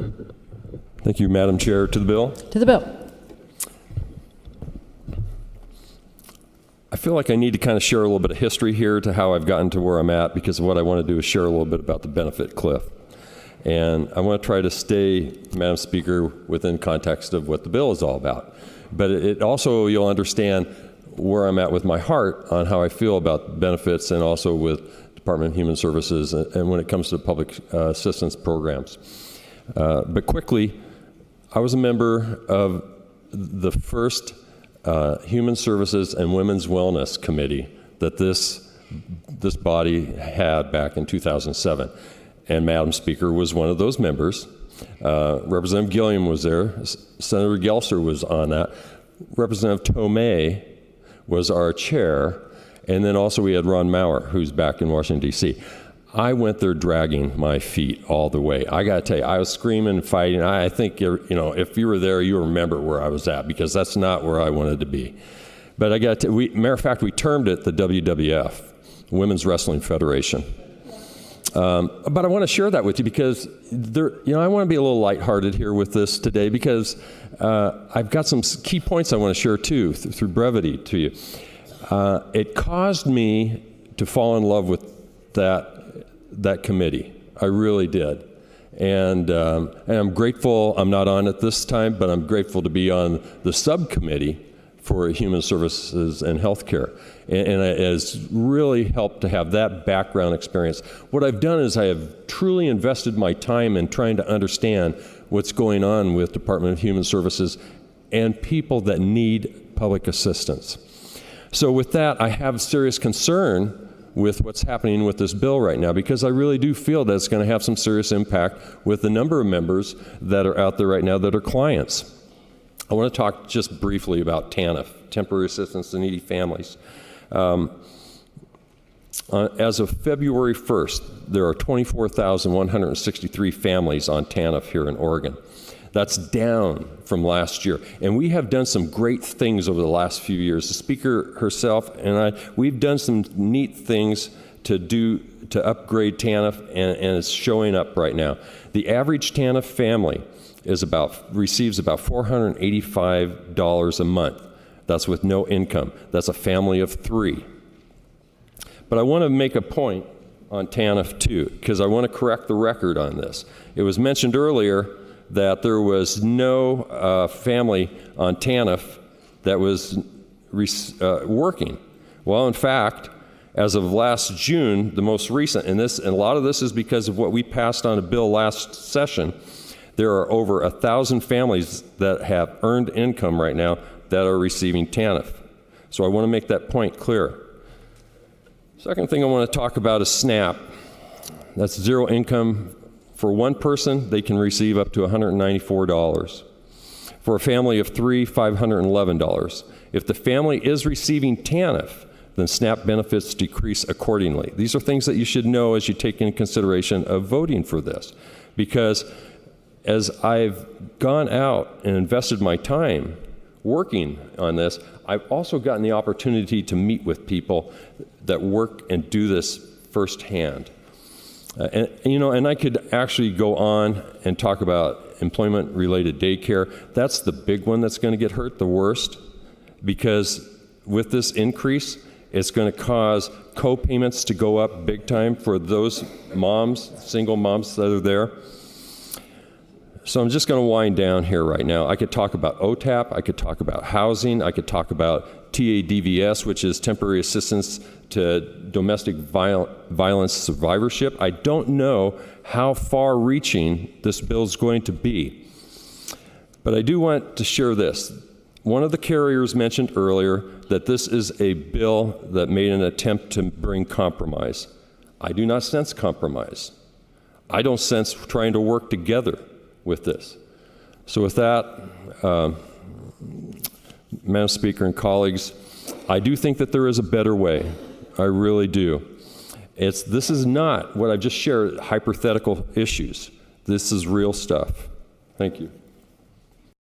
Thank you, Madam Chair. To the bill. To the bill. I feel like I need to kind of share a little bit of history here to how I've gotten to where I'm at, because what I want to do is share a little bit about the benefit cliff. And I want to try to stay, Madam Speaker, within context of what the bill is all about. But it also, you'll understand where I'm at with my heart on how I feel about benefits, and also with Department of Human Services and when it comes to public assistance programs. But quickly, I was a member of the first Human Services and Women's Wellness Committee that this body had back in 2007. And Madam Speaker was one of those members. Representative Gilliam was there. Senator Gelser was on that. Representative Tomei was our chair. And then also we had Ron Maurer, who's back in Washington, D.C. I went there dragging my feet all the way. I got to tell you, I was screaming, fighting. I think, if you were there, you remember where I was at, because that's not where I wanted to be. But I got to, matter of fact, we termed it the WWF, Women's Wrestling Federation. But I want to share that with you because I want to be a little lighthearted here with this today, because I've got some key points I want to share too, through brevity to you. It caused me to fall in love with that committee. I really did. And I'm grateful I'm not on it this time, but I'm grateful to be on the subcommittee for Human Services and Healthcare. And it has really helped to have that background experience. What I've done is I have truly invested my time in trying to understand what's going on with Department of Human Services and people that need public assistance. So with that, I have serious concern with what's happening with this bill right now, because I really do feel that it's going to have some serious impact with the number of members that are out there right now that are clients. I want to talk just briefly about TANF, Temporary Assistance to Needy Families. As of February 1st, there are 24,163 families on TANF here in Oregon. That's down from last year. And we have done some great things over the last few years. The Speaker herself and we've done some neat things to upgrade TANF, and it's showing up right now. The average TANF family receives about $485 a month. That's with no income. That's a family of 3. But I want to make a point on TANF too, because I want to correct the record on this. It was mentioned earlier that there was no family on TANF that was working. Well, in fact, as of last June, the most recent, and a lot of this is because of what we passed on a bill last session, there are over 1,000 families that have earned income right now that are receiving TANF. So I want to make that point clear. Second thing I want to talk about is SNAP. That's zero income. For one person, they can receive up to $194. For a family of 3, $511. If the family is receiving TANF, then SNAP benefits decrease accordingly. These are things that you should know as you take into consideration of voting for this. Because as I've gone out and invested my time working on this, I've also gotten the opportunity to meet with people that work and do this firsthand. And I could actually go on and talk about employment-related daycare. That's the big one that's going to get hurt the worst, because with this increase, it's going to cause co-payments to go up big time for those moms, single moms that are there. So I'm just going to wind down here right now. I could talk about OTAP, I could talk about housing, I could talk about TADVS, which is Temporary Assistance to Domestic Violence Survivorship. I don't know how far-reaching this bill is going to be. But I do want to share this. One of the carriers mentioned earlier that this is a bill that made an attempt to bring compromise. I do not sense compromise. I don't sense trying to work together with this. So with that, Madam Speaker and colleagues, I do think that there is a better way. I really do. This is not what I've just shared, hypothetical issues. This is real stuff. Thank you.